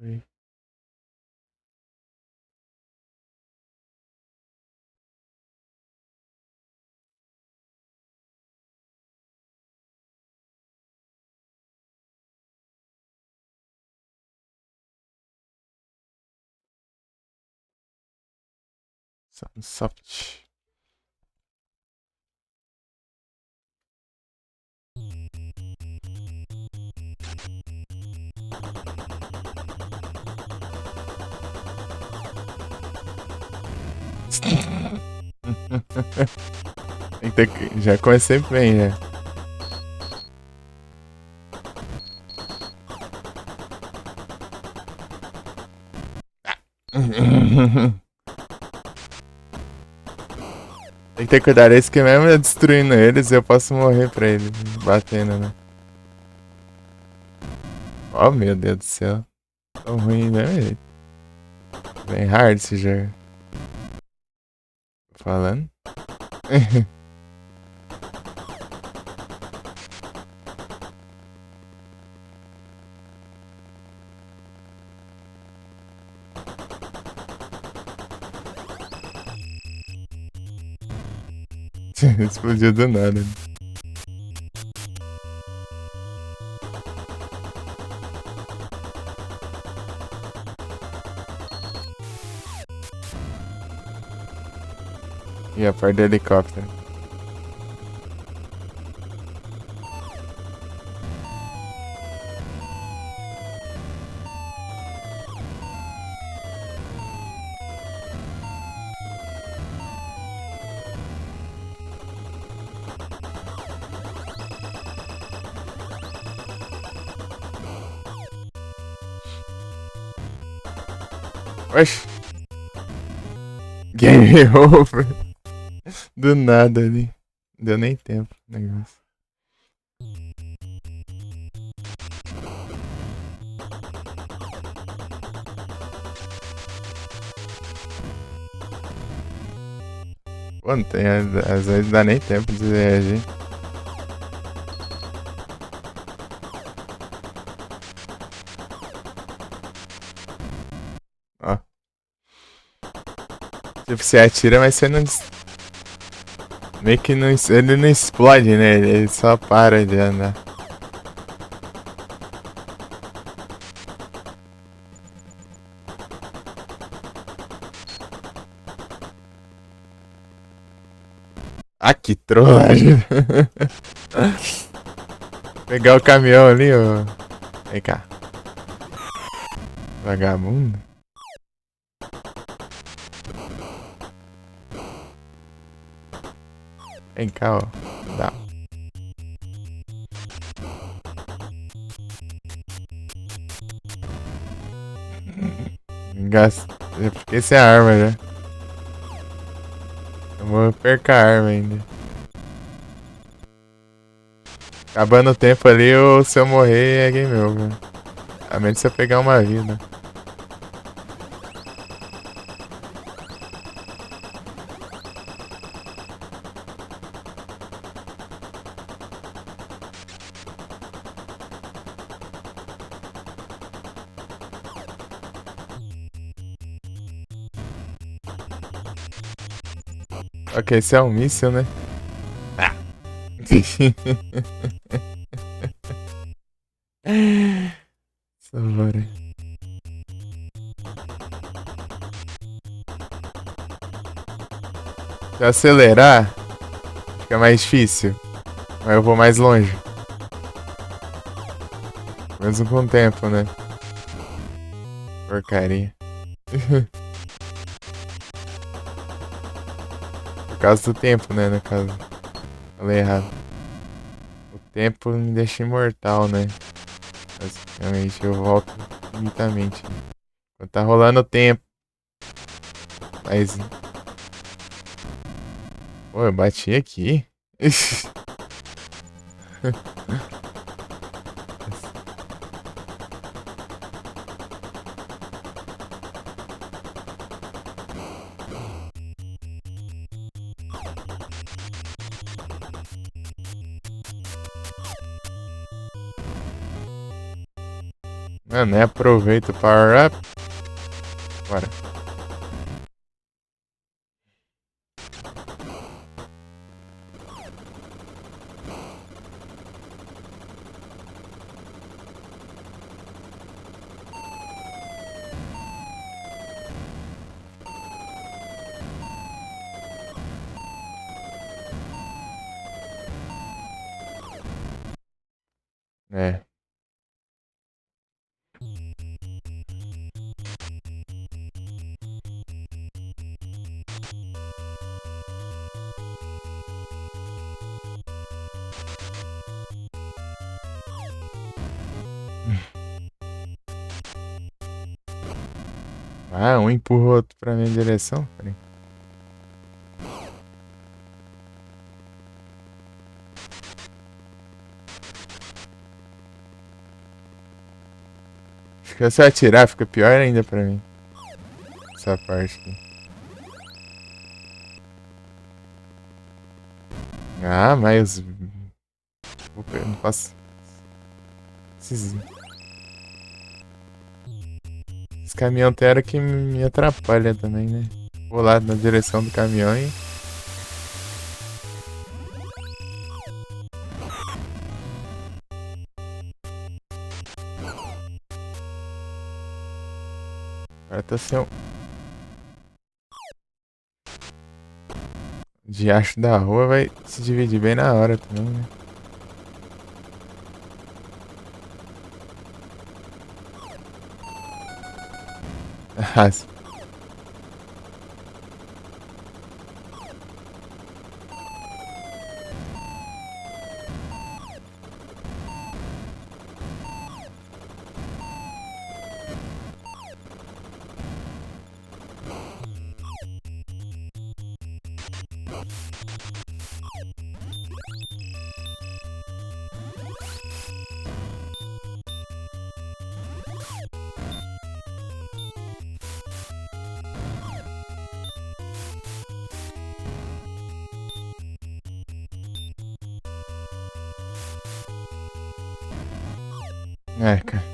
Oi. Soft. Já comecei bem, né? Tem que ter cuidado, esse que mesmo eu destruindo eles, eu posso morrer pra eles, batendo, né? Oh, meu Deus do céu. Tão ruim, né? Bem hard esse jogo. Falando. Explodiu do nada. E a parte do helicóptero. Oxi. Game over. Do nada ali. Deu nem tempo o negócio. Pô, não tem, às vezes não dá nem tempo de reagir. Ó. Tipo, você atira, mas você não. Meio que não, ele não explode, né? Ele só para de andar. Ah, que trollagem. Pegar o caminhão ali, ó. Vem cá. Vagabundo. Vem cá, ó. Dá. Eu fiquei sem a arma já. Eu vou perder a arma ainda. Acabando o tempo ali, ou se eu morrer é game over. A menos se eu pegar uma vida. Ok, esse é um míssil, né? Ah. Bora. Se eu acelerar, fica mais difícil. Mas eu vou mais longe. Mesmo com o tempo, né? Porcaria. Por causa do tempo, né? No caso. Falei errado. O tempo me deixa imortal, né? Basicamente, eu volto infinitamente. Quando tá rolando o tempo. Mas. Pô, eu bati aqui. Mano, nem aproveita o power up. Bora. É. Ah, um empurra o outro pra minha direção. Peraí. Acho que se eu atirar fica pior ainda pra mim. Essa parte aqui. Ah, mas... Eu não posso... Esse caminhão tem hora que me atrapalha também, né? Vou lá na direção do caminhão e... Agora tá sem... Diacho da rua vai se dividir bem na hora também, né? Ah, é, cara.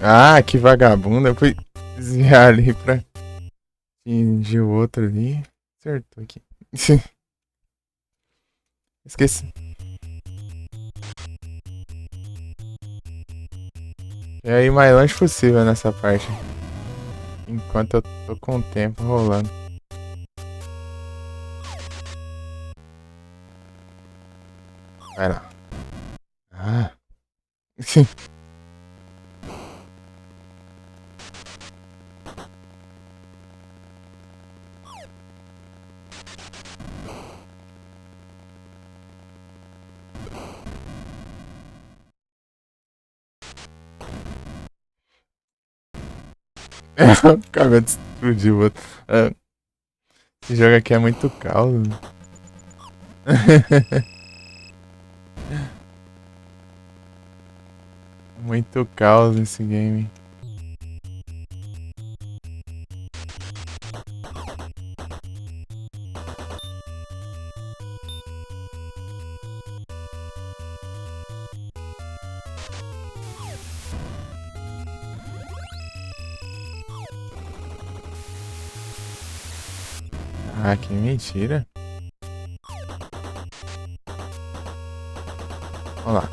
Ah, que vagabundo. Eu fui desviar ali pra atingir o outro ali. Acertou aqui. Esqueci. É aí o mais longe possível nessa parte. Enquanto eu tô com o tempo rolando. Vai lá. Ah. Acabei de explodir o outro. Ah, esse jogo aqui é muito caos. Muito caos nesse game. Ah, que mentira. Vamos lá.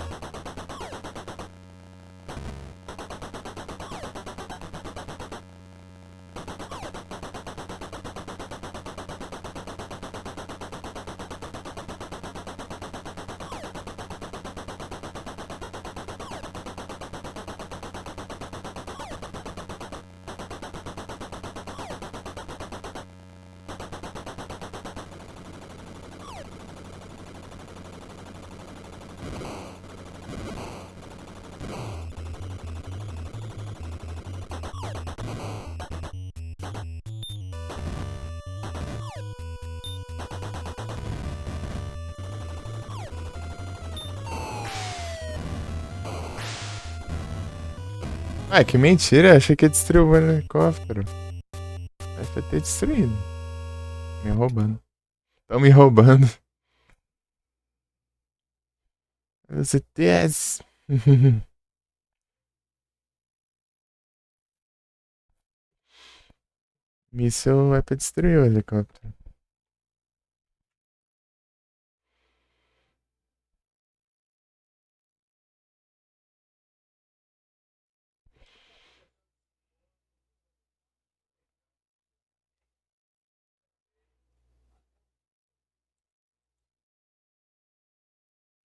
Ah, que mentira, achei que ia destruir o helicóptero. Vai ter destruído. Me roubando. Estão me roubando. Você TS. Míssil é pra destruir o helicóptero.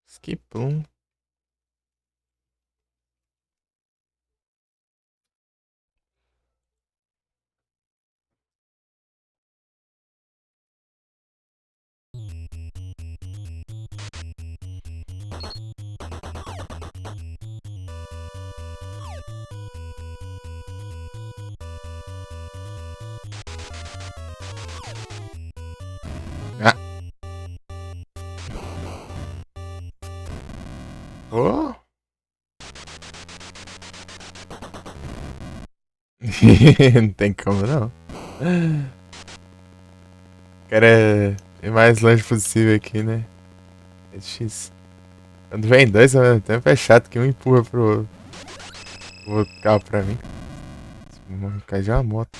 Skipum. Ah. Oh. Não tem como não. Quero ir mais longe possível aqui, né? É difícil. Quando vem dois ao mesmo tempo é chato que um empurra o outro carro pra mim. Vou ficar de uma moto.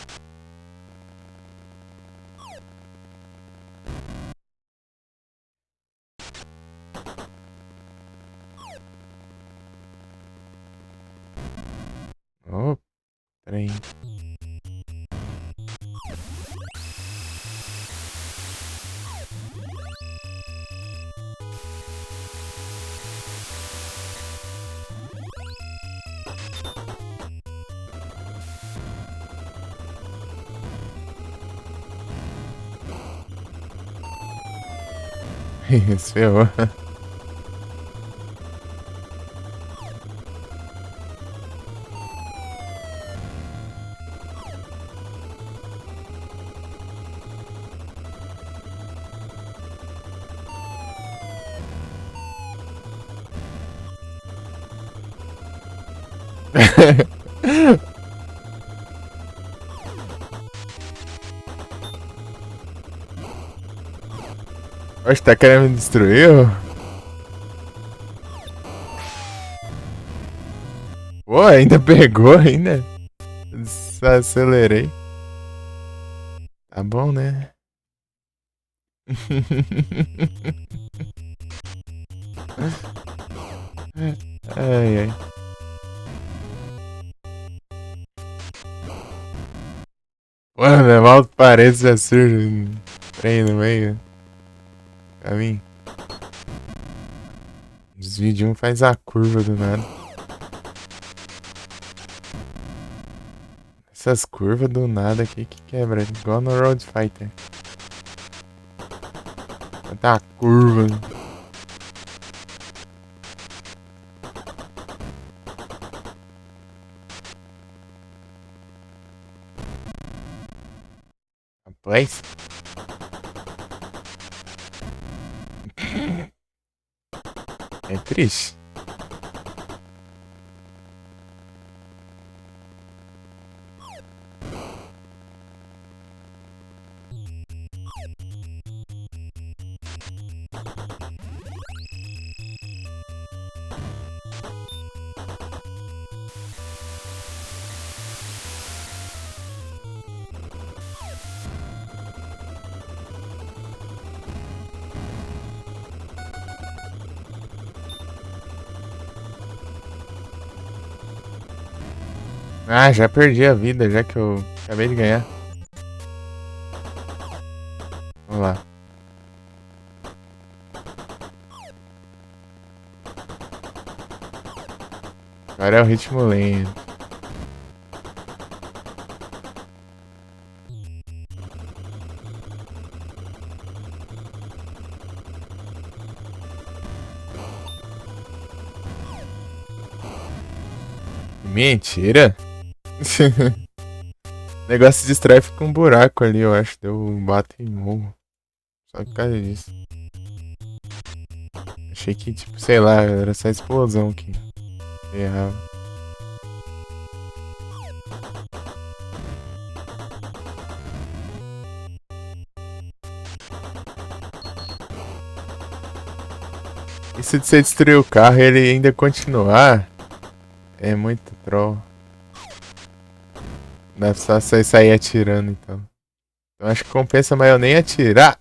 Oh, trem. Isso ferrou. Oxe, tá querendo me destruir? Pô, ainda pegou ainda? Acelerei. Tá bom, né? Ai, ai. Mano, mal parece já surge um trem no meio. Pra mim. Desvio de um faz a curva do nada. Essas curvas do nada aqui que quebra. Igual no Road Fighter. Tá curva. Rapaz. É triste. Ah, já perdi a vida, já que eu acabei de ganhar. Vamos lá. Agora é o ritmo lento. Mentira! O negócio de destrói fica um buraco ali, eu acho. Deu bato e morro. Só por causa disso. Achei que, tipo, sei lá, era essa explosão que errava. E se você destruir o carro e ele ainda continuar, é muito troll. Dá só você sair atirando então. Eu acho que compensa mais eu nem atirar.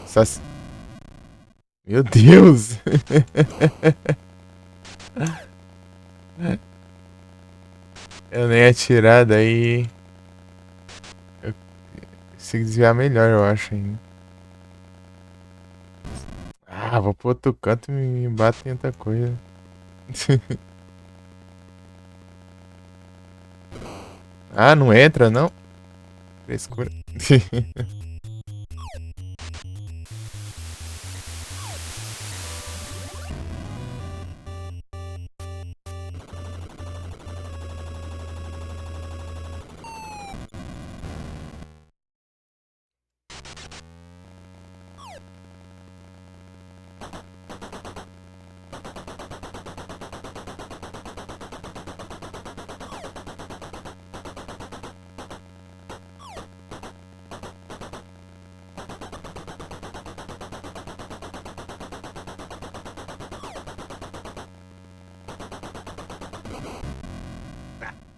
Só se... Meu Deus! Eu nem atirar, daí. Eu consigo desviar melhor, eu acho ainda. Ah, vou pro outro canto e me bato em outra coisa. Ah, não entra não? Frescura.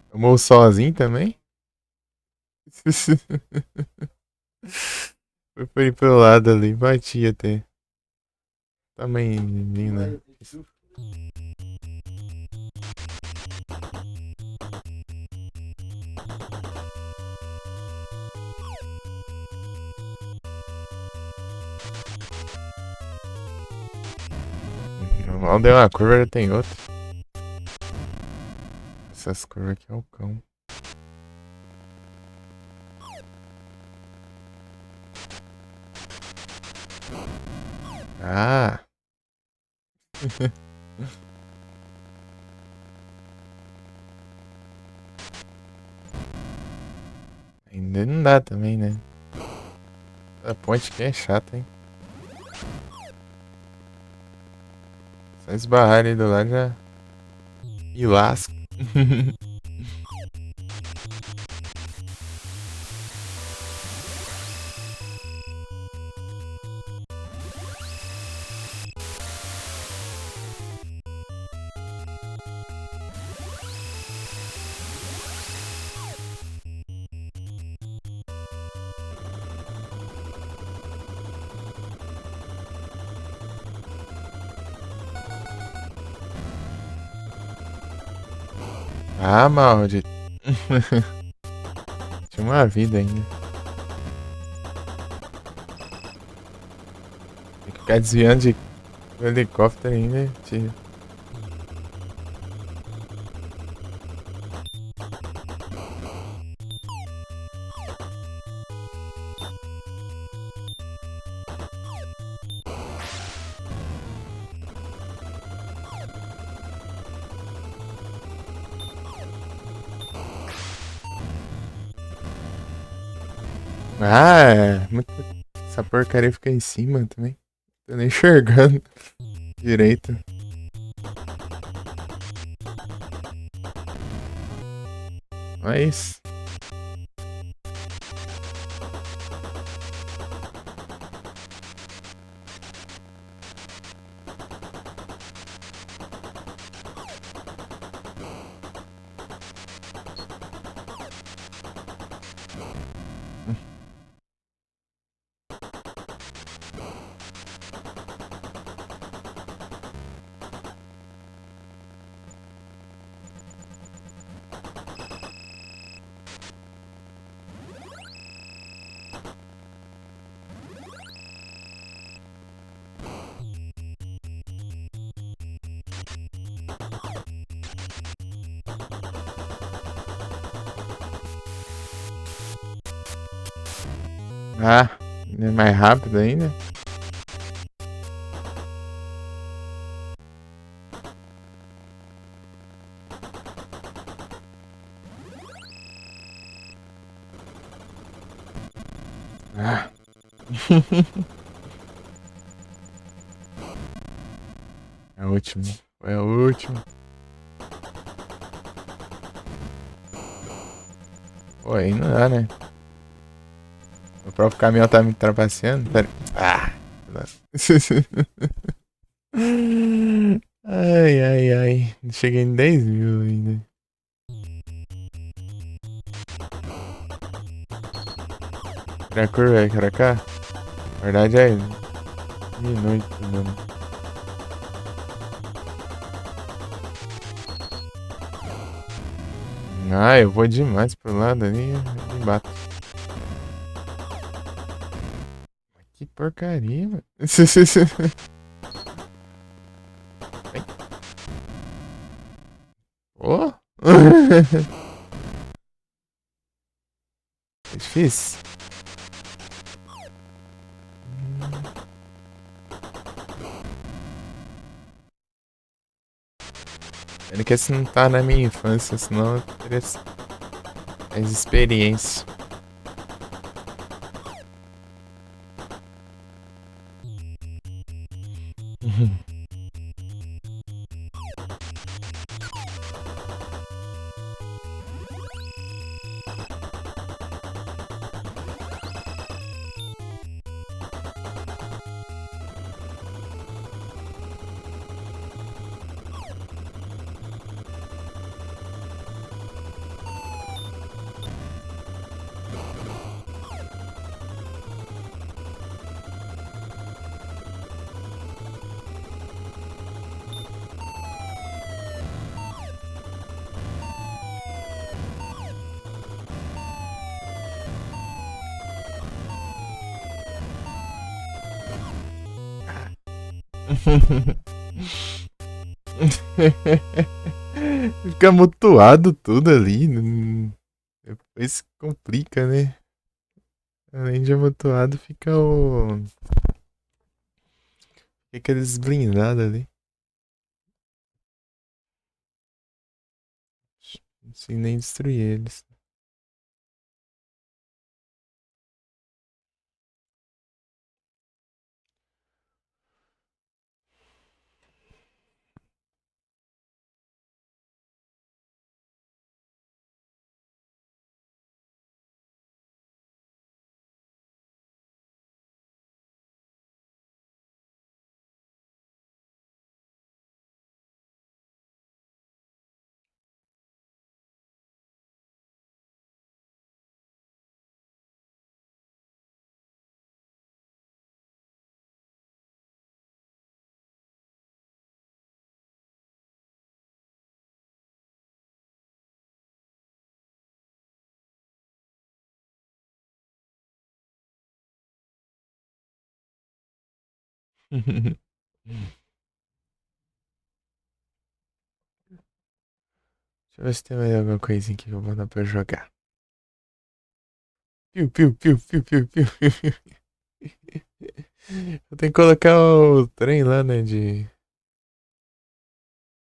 Tomou sozinho também? Foi por ir pro lado ali, bati até. Também, linda. Mal deu uma curva, já tem outra. Essas curvas aqui é o cão. Ah! Ainda não dá também, né? A ponte aqui é chata, hein? Só esbarrar ali do lado já. E lasco. Ah, maldito. Tinha uma vida ainda. Tem que ficar desviando de helicóptero ainda. Tira. Ah, é. Essa porcaria fica em cima também. Tô nem enxergando direito. Mas. Ah, é mais rápido ainda. É o último. É o último. Pô, aí não dá, né? O próprio caminhão tá me trapaceando. Pera. Ah! Ai, ai, ai. Cheguei em 10.000 ainda. Pra curva é pra cá? Na verdade é de noite, mano. Ah, eu vou demais pro lado ali e bato. Que porcaria, mano. Ai, oh! É difícil. Pena que esse não tá na minha infância, senão eu teria mais experiência. Fica mutuado tudo ali. Depois complica, né? Além de amontoado, fica o. Fica aqueles blindados ali. Sem nem destruir eles. Deixa eu ver se tem mais alguma coisinha aqui que eu vou dar pra jogar. Piu, piu, piu, piu, piu, piu, piu. Eu tenho que colocar o trem lá, né?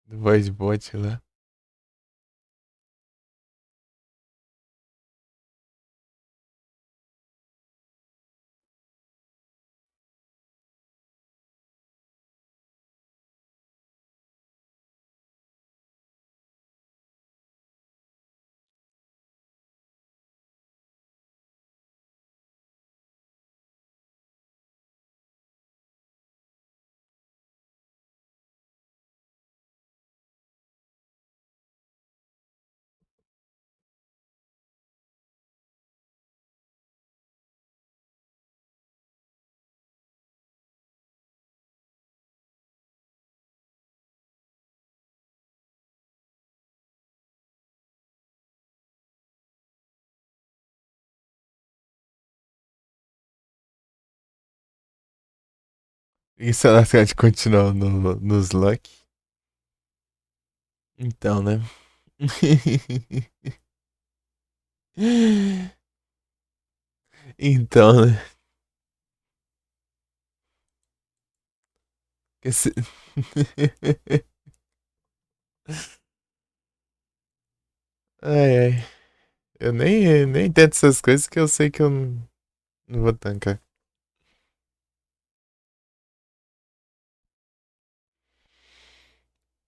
Do voice bot lá. E se ela de continuar nos Luck? Então, né? Então, né? Esse... Ai, ai. Eu nem entendo essas coisas que eu sei que eu não vou tancar.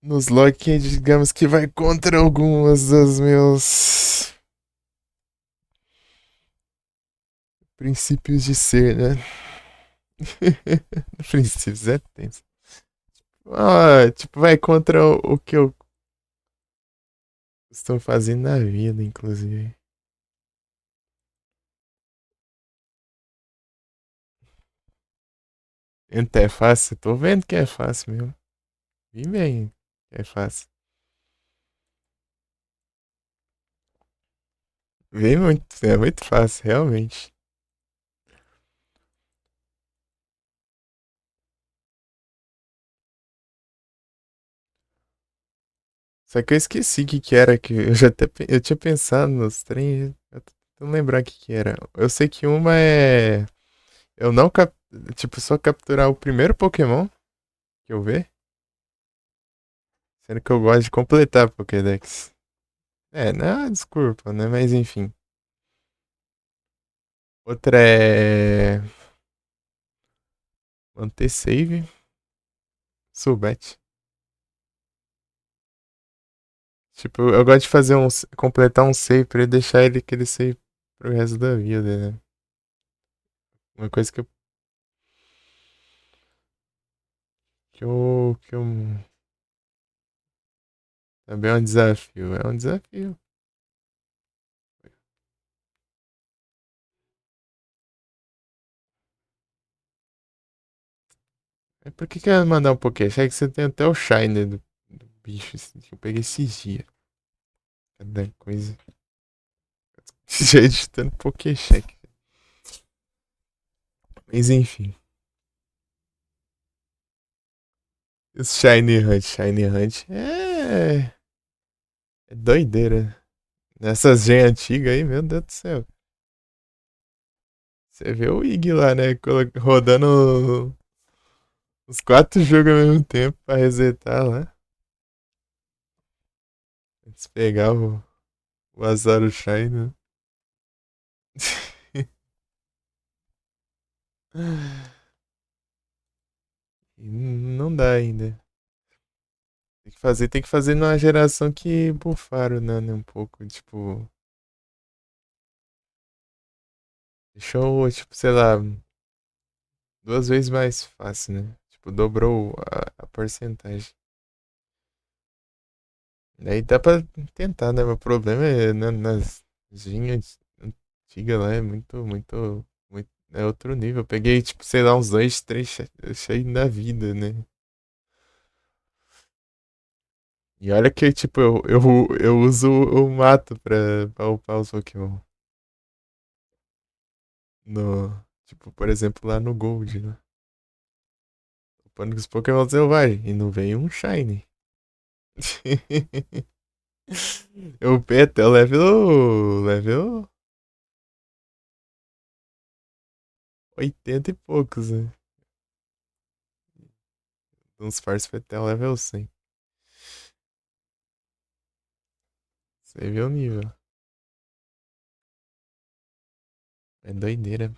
nos Loki, digamos que vai contra algumas dos meus princípios de ser, né? Princípios é tenso. Ah, tipo, vai contra o que eu estou fazendo na vida, inclusive. Então é fácil, tô vendo que é fácil mesmo. Vi bem que é fácil. Vi muito, é muito fácil, realmente. Só que eu esqueci o que que era, que eu já até eu tinha pensado nos trem, eu tô tentando lembrar o que que era. Eu sei que uma é eu não tipo só capturar o primeiro Pokémon que eu ver, sendo que eu gosto de completar a Pokédex. É, não, desculpa, né? Mas enfim. Outra é manter save, Subete. Tipo, eu gosto de fazer completar um save pra ele deixar ele aquele save pro resto da vida, né? Uma coisa que eu também é um desafio, é um desafio. É por que que eu ia mandar um Pokécheck? Que você tem até o Shiner do bicho, assim, que eu peguei esses dias. Cada coisa. Já editando Pokécheck. Mas enfim. Esse Shiny Hunt é doideira. Nessas gen antigas aí, meu Deus do céu. Você vê o Ig lá, né? Rodando os quatro jogos ao mesmo tempo pra resetar lá. Antes de pegar o Azar o Shine. E não dá ainda. Tem que fazer numa geração que bufaram, né, um pouco, tipo, deixou, tipo, sei lá, duas vezes mais fácil, né? Tipo, dobrou a porcentagem. Daí dá pra tentar, né? Mas o problema é nas linhas antigas lá, é muito, é outro nível. Eu peguei, tipo, sei lá, uns dois, três cheios na vida, né? E olha que, tipo, eu uso o mato pra upar os Pokémon. No, tipo, por exemplo, lá no Gold, né? Upando com os Pokémon selvagens. E não veio um Shiny. Eu upei até o level 80 e poucos, né? Uns farsos foi até o level 100. Você vê o nível. É doideira.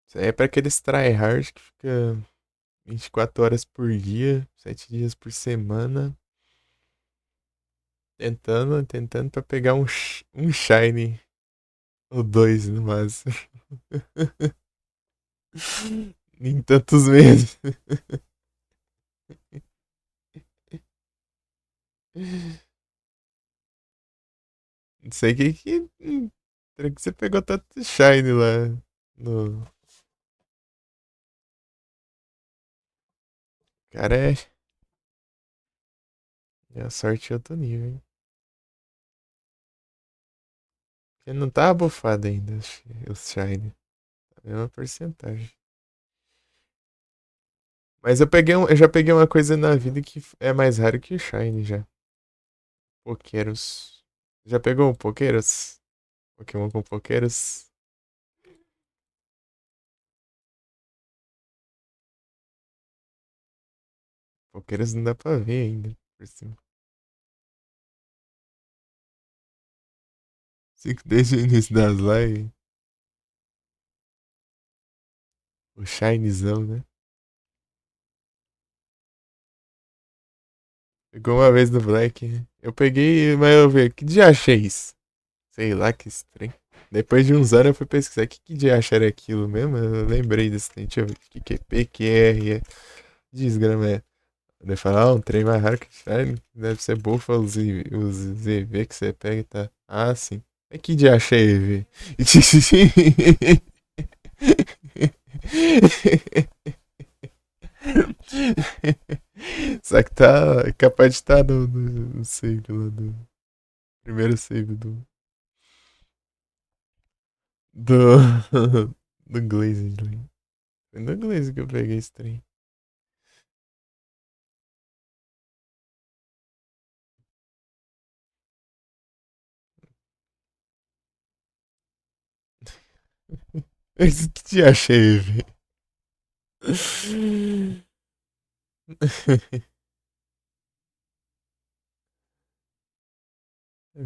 Isso aí é pra aqueles tryhard que fica 24 horas por dia, 7 dias por semana, tentando pra pegar um Shiny. Ou dois no máximo. Em tantos meses. Não sei será que você pegou tanto Shine lá no. Cara, é a sorte é outro nível, hein? Porque não tá bufado ainda os Shine. É uma porcentagem. Mas eu já peguei uma coisa na vida que é mais raro que o Shine já. Pokéros. Já pegou um Pokéros? Pokémon com Pokéros? Pokéros não dá pra ver ainda. Por cima. Fico desde o início das lives. O Shinezão, né? Pegou uma vez no Black. Eu peguei, mas eu vi, que dia achei isso? Sei lá, que estranho. Depois de uns anos eu fui pesquisar que dia era aquilo mesmo. Eu lembrei desse trem. Deixa eu ver o que é PQR. Desgrama é. Ele fala, um trem mais raro que Shine. Deve ser bufa os EV que você pega e tá. Ah, sim. É que dia achei EV? Só que tá é capaz de estar no save lá do. Primeiro save do. Do Glazed. Foi no Glazed que eu peguei esse trem. Esse que te achei, velho.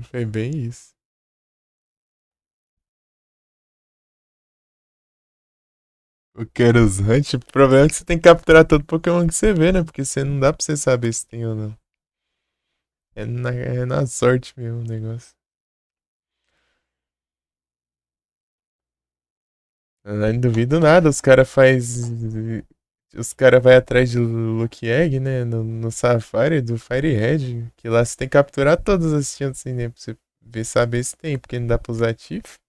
Foi bem isso. O Kerosant, o problema é que você tem que capturar todo Pokémon que você vê, né? Porque você não dá pra você saber se tem ou não. É na sorte mesmo o negócio. Eu não duvido nada, os caras faz. Os caras vai atrás de Lucky Egg, né? No Safari do Fire Red. Que lá você tem que capturar todas as chances, assim, né? Pra você ver, saber se tem, porque não dá pra usar Tiff.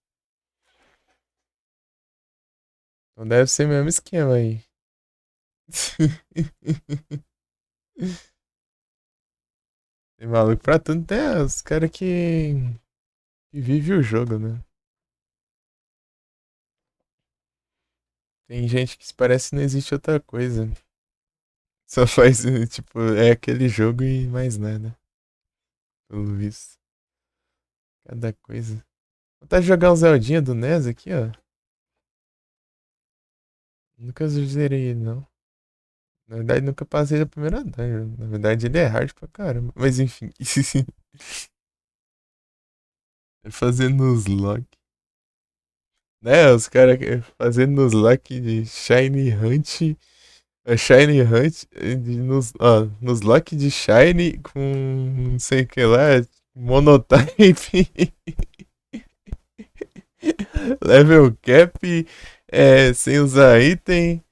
Então deve ser o mesmo esquema aí. Tem maluco pra tudo, tem os caras que vivem o jogo, né? Tem gente que parece que não existe outra coisa. Só faz, tipo, é aquele jogo e mais nada. Pelo visto. Cada coisa. Vontade de jogar um Zeldinha do NES aqui, ó. Nunca zerei ele, não. Na verdade, nunca passei da primeira dungeon. Na verdade, ele é hard pra caramba. Mas enfim. Fazendo os lock. Né, os caras fazendo os lock de Shiny Hunt. Shiny Hunt. Nos lock de Shiny com não sei o que lá. Monotype. Level cap. Sem usar item.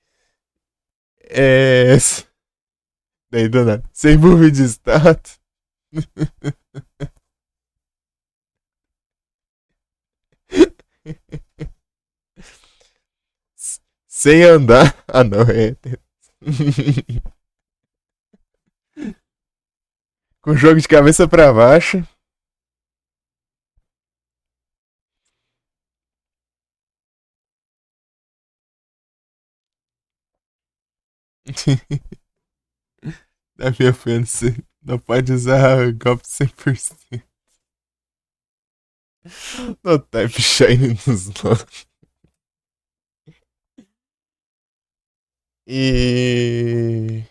É. Daí do nada. Sem move de status. Sem andar. Ah, não, é. Com jogo de cabeça pra baixo. Da minha frente, você não pode usar golpe 100%. No type shine nos logs. E.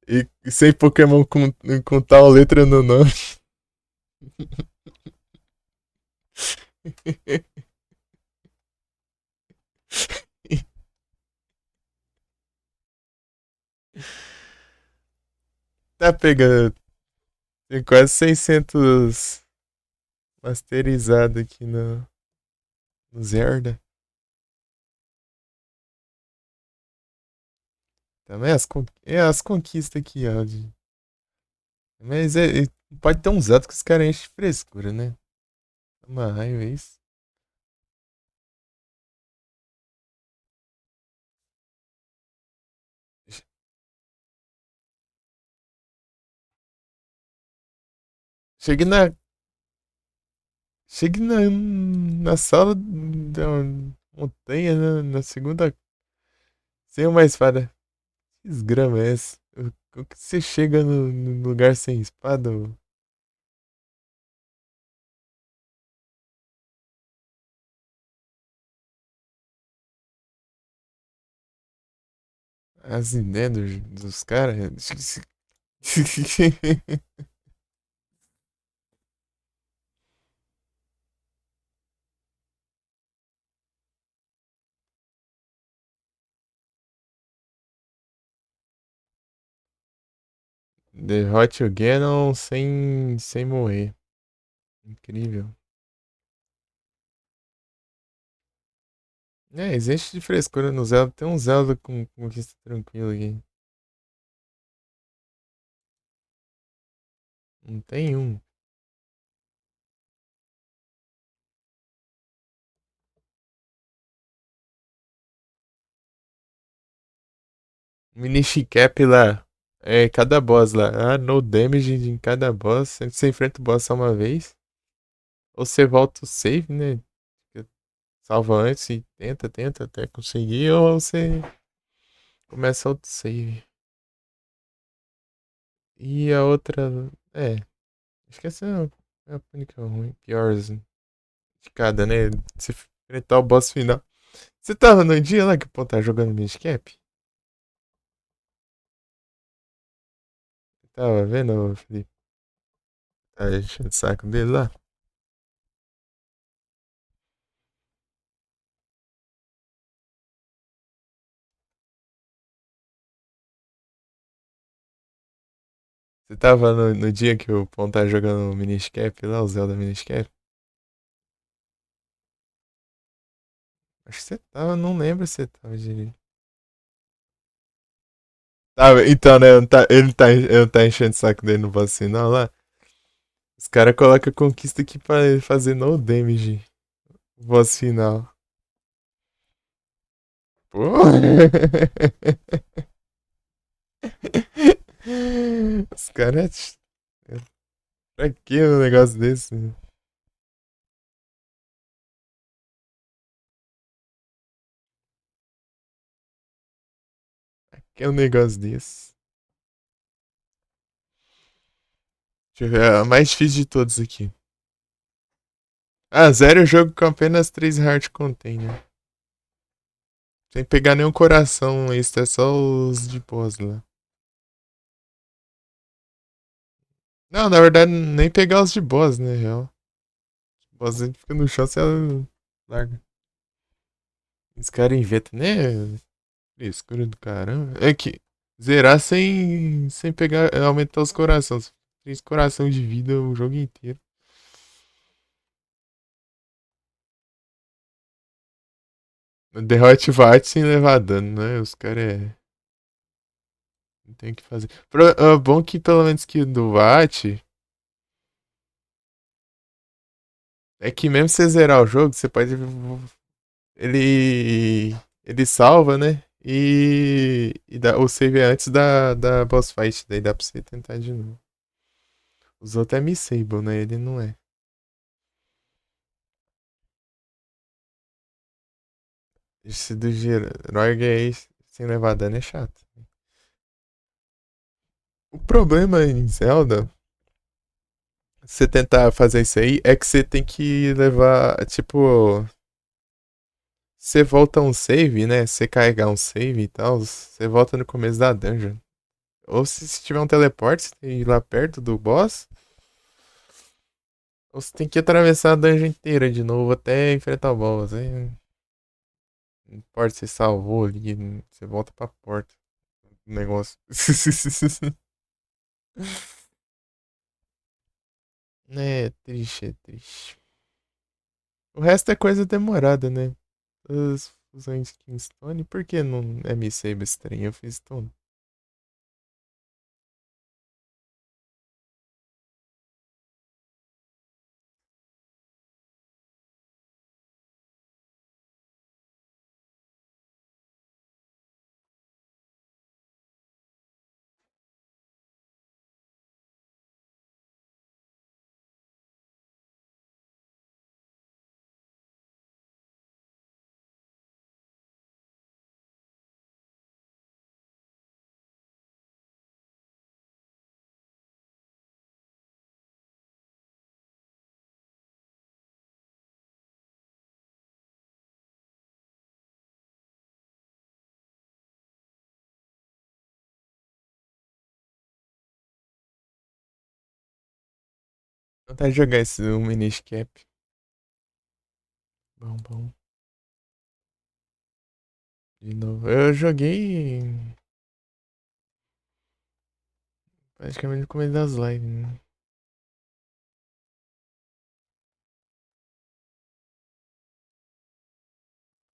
E sem Pokémon com tal letra no nome. Tá pegando. Tem quase 600 masterizado aqui no Zelda. Também as conquistas aqui, ó. Mas pode ter uns atos que os caras enchem de frescura, né? Dá uma raiva isso. Cheguei na. Cheguei na sala da montanha, na segunda. Sem uma espada. Que desgrama é essa? O que você chega no lugar sem espada? As ideias dos caras. Derrote o Ganon sem morrer. Incrível. É, existe de frescura no Zelda. Tem um Zelda com conquista tranquilo aqui. Não tem um. Mini Cap lá. É, cada boss lá. Ah, no damage em cada boss. Você enfrenta o boss só uma vez. Ou você volta o save, né? Salva antes e tenta até conseguir. Ou você começa outro save. E a outra. É, acho que essa é a única ruim. Pior de cada, né? Se enfrentar o boss final. Você tava no dia lá que o pô tá jogando Miniscap? Tava vendo, Felipe? Tá enchendo o saco dele lá? Você tava no dia que o Pão tá jogando o Miniscap lá, o Zelda Miniscap? Acho que você tava, não lembro se você tava direito. Tava, então, né? Ele não tá enchendo o saco dele no boss final lá. Os caras colocam a conquista aqui pra ele fazer no damage. Boss final. Pô! Os caras. Pra que um negócio desse? Pra que um negócio desse? Deixa eu ver, a mais difícil de todos aqui. Ah, zero jogo com apenas 3 heart container. Sem pegar nenhum coração, isso é só os de boss lá. Não, na verdade, nem pegar os de boss, né, real. O boss ele fica no chão, você larga. Os caras inventam, né? Escuro do caramba. É que zerar sem pegar, aumentar os corações. 3 coração de vida o jogo inteiro. Derrote VAT sem levar dano, né? Os caras não tem o que fazer. Bom que pelo menos que do VAT é que mesmo você zerar o jogo, você pode. Ele salva, né? E dá, o save é antes da boss fight, daí dá pra você tentar de novo. Os outros é Missable, né? Ele não é. Esse do Roig aí, sem levar dano, é chato. O problema em Zelda, você tentar fazer isso aí, é que você tem que levar, tipo, você volta um save, né? Você carregar um save e tal, você volta no começo da dungeon. Ou se tiver um teleporte, você tem que ir lá perto do boss. Ou você tem que atravessar a dungeon inteira de novo até enfrentar o boss. Aí, não importa se você salvou ali, você volta pra porta. O negócio. É triste, é triste. O resto é coisa demorada, né? As fusões Kingstone, por que não é me save esse trem? Eu fiz tudo. Vontade de jogar esse Minish Cap. Bom, bom. De novo. Eu joguei. praticamente no começo das lives, né?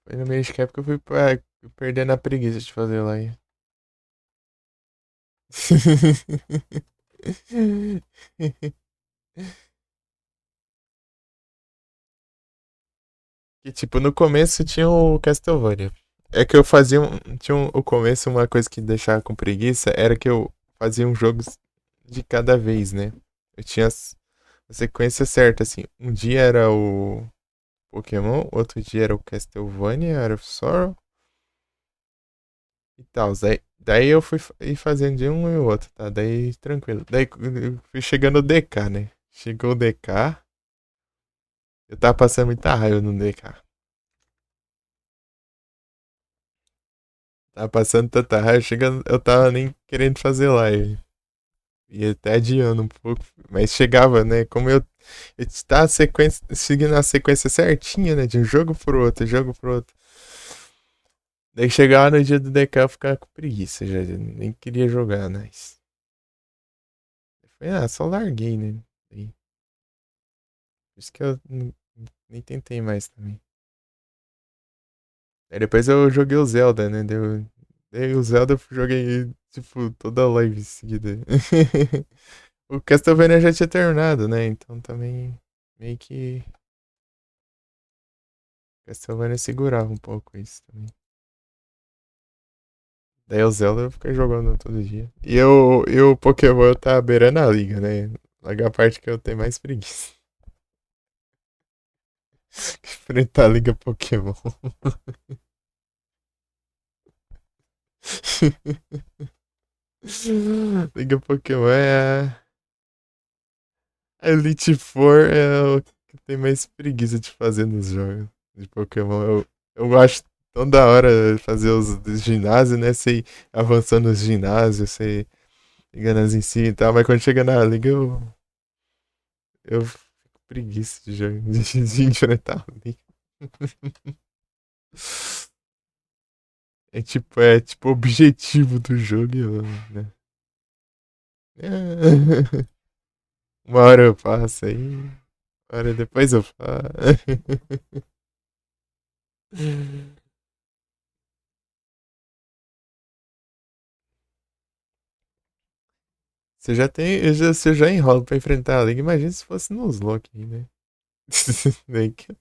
Foi no meio de cap que eu fui perdendo a preguiça de fazer live. Que tipo, no começo tinha o Castlevania. É que eu fazia o começo, uma coisa que deixava com preguiça era que eu fazia um jogo de cada vez, né? Eu tinha a sequência certa, assim. Um dia era o Pokémon, outro dia era o Castlevania, era o Sorrow e tal. Daí eu fui ir fazendo de um e o outro, tá? Daí tranquilo. Daí eu fui chegando no DK, né? Chegou o DK, eu tava passando muita raiva no DK. Tava passando tanta raiva, chegando, eu tava nem querendo fazer live. Ia até adiando um pouco, mas chegava, né? Como eu estava seguindo a sequência certinha, né? De um jogo pro outro, jogo pro outro. Daí chegava no dia do DK eu ficava com preguiça já, nem queria jogar, mas. Só larguei, né? Por isso que eu nem tentei mais também. Aí depois eu joguei o Zelda, né? Daí o Zelda eu joguei, tipo, toda a live seguida. O Castlevania já tinha terminado, né? Então também meio que Castlevania segurava um pouco isso também. Daí o Zelda eu fiquei jogando todo dia. E o Pokémon tá beirando a liga, né? Larga a parte que eu tenho mais preguiça. Enfrentar a liga Pokémon. Liga Pokémon a Elite Four é o que tem mais preguiça de fazer nos jogos de Pokémon. Eu acho tão da hora fazer os ginásios, né? Sei avançando nos ginásios, sei ligando as em si e tal, mas quando chega na liga eu fico com preguiça de, jogar, de enfrentar a liga. É tipo o objetivo do jogo, né? Uma hora eu faço aí, uma hora depois eu faço. Você já enrola pra enfrentar a liga. Imagina se fosse nos Loki, né? Daí que-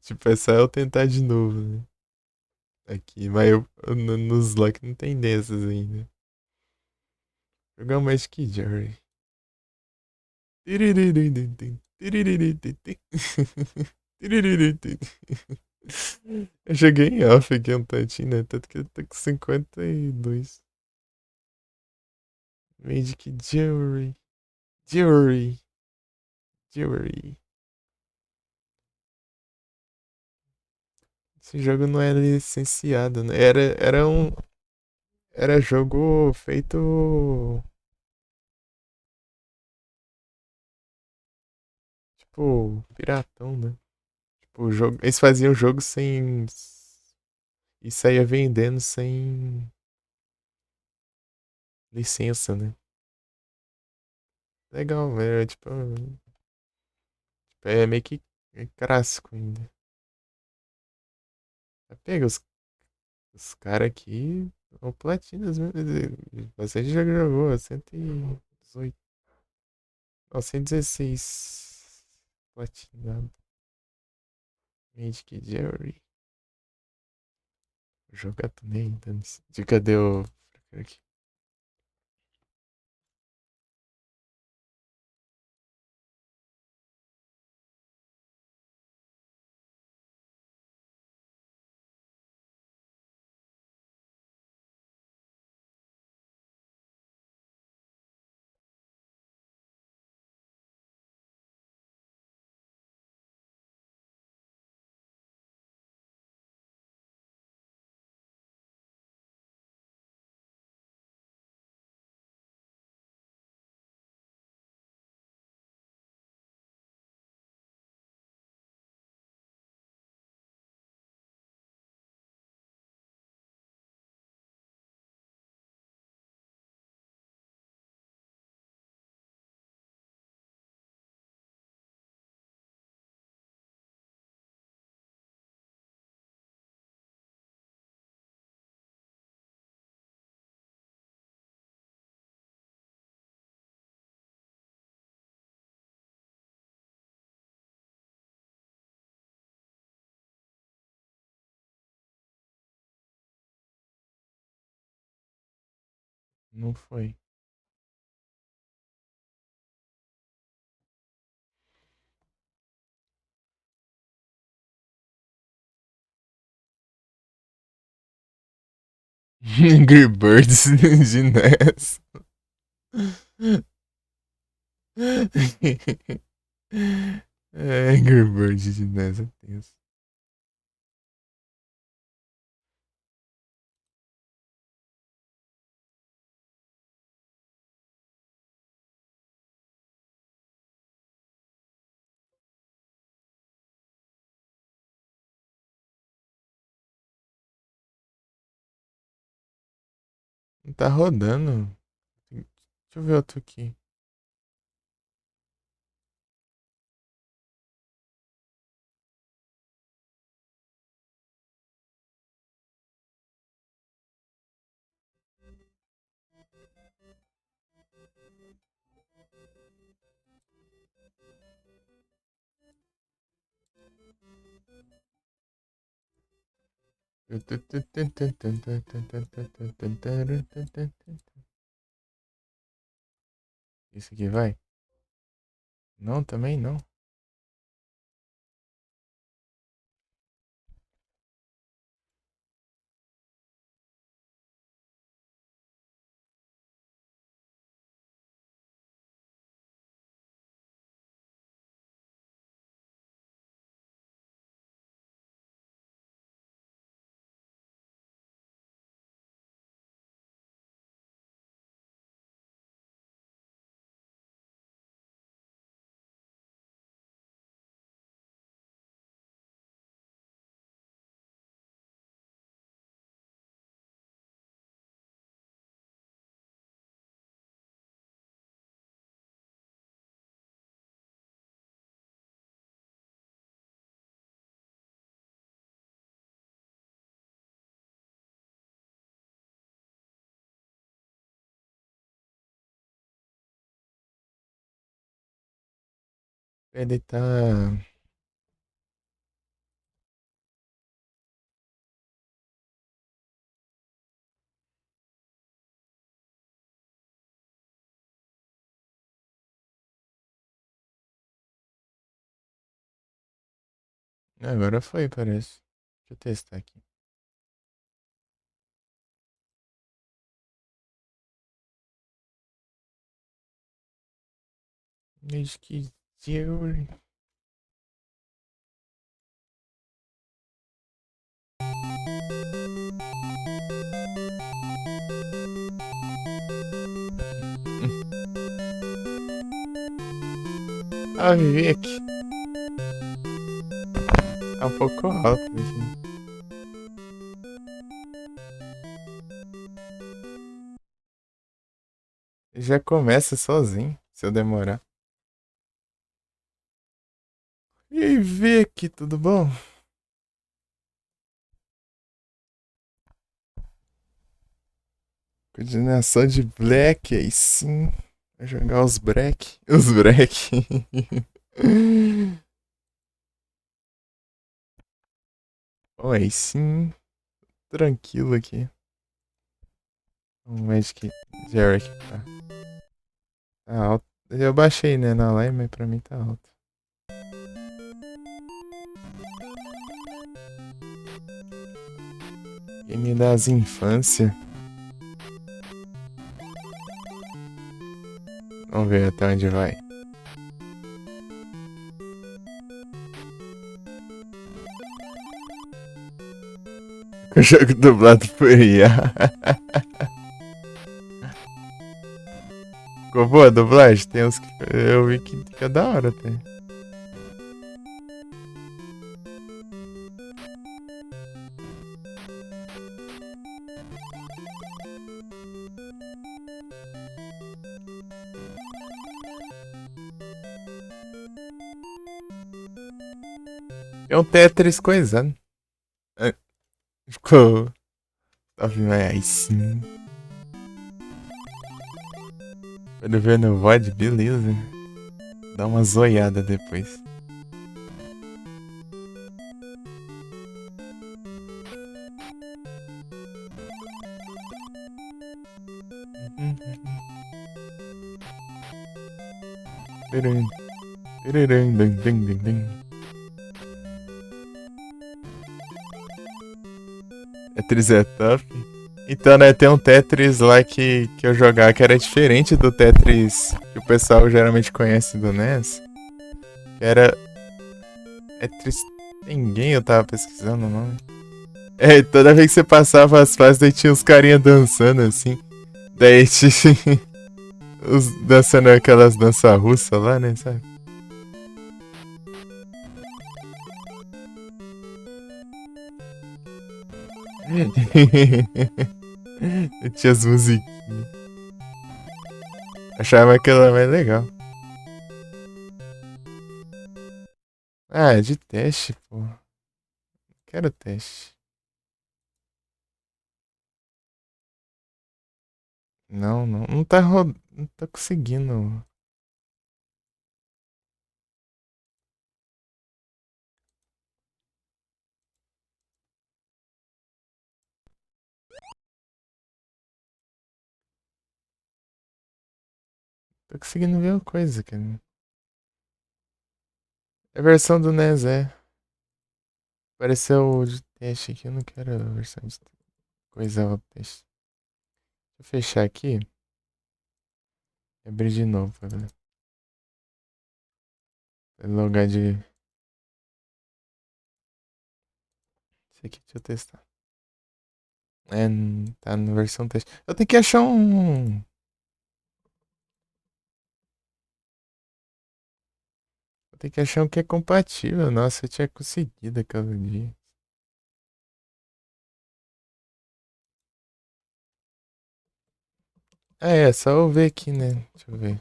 Tipo, é só eu tentar de novo, né? Aqui, mas nos Loki não tem dessas ainda. Jogar um Magic Journey. Eu joguei em off aqui um tantinho, né? Tanto que eu tô com 52. Magic Jewelry. Jewelry. Jewelry. Esse jogo não era licenciado, né? Era jogo feito. Tipo, piratão, né? Tipo, eles faziam jogo sem. E saía vendendo sem licença, né? Legal, é meio que clássico ainda. Pega os caras aqui, o Platinas mesmo. Você já jogou, 118. Não, 116 platinado. Magic Jerry. Jogar também, então. De cadê o. Aqui. Não foi. Angry Birds de NES. Angry Birds de NES é tenso. Não tá rodando. Deixa eu ver outro aqui. Isso aqui vai? Não, também não. Ele tá. Agora foi, parece. Deixa eu testar aqui. Acho que eu. Ah, vivi aqui. Tá um pouco alto, assim. Já começa sozinho, se eu demorar. E aí, vê aqui, tudo bom? Continuação de Black, aí sim. Vai jogar os Break. Os Break. Bom, aí sim. Tranquilo aqui. O Magic Jarek tá alto. Eu baixei, né, na live, mas pra mim tá alto. Game das infância. Vamos ver até onde vai. O jogo dublado por IA. Ficou boa a dublagem? Tem uns que eu vi que fica da hora até. É um Tetris coisando. Ah, ficou. Aí sim. Quando ver no VOD, beleza. Dá uma zoiada depois. Turum, tururum, dum, dum, dum, dum. Tetris é top. Então, né, tem um Tetris lá que eu jogava que era diferente do Tetris que o pessoal geralmente conhece do NES. Que era Tetris Ninguém, eu tava pesquisando o nome. É, toda vez que você passava as fases, daí tinha os carinha dançando assim. Daí tinha os dançando aquelas danças russas lá, né, sabe? Tinha as musiquinhas. Achava aquela mais legal. Ah, é de teste, pô. Quero teste. Não, não. Não tá Não tá conseguindo. Tô conseguindo ver uma coisa, cara. É a versão do NES, é. Apareceu o de teste aqui, eu não quero a versão de coisa o teste. Deixa eu fechar aqui e abrir de novo pra ver. Pra logar de. Esse aqui, deixa eu testar. É, tá na versão teste. Eu tenho que achar um. Eu tenho que achar um que é compatível. Nossa, eu tinha conseguido aquele dia. Ah, é, só eu ver aqui, né? Deixa eu ver.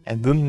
É do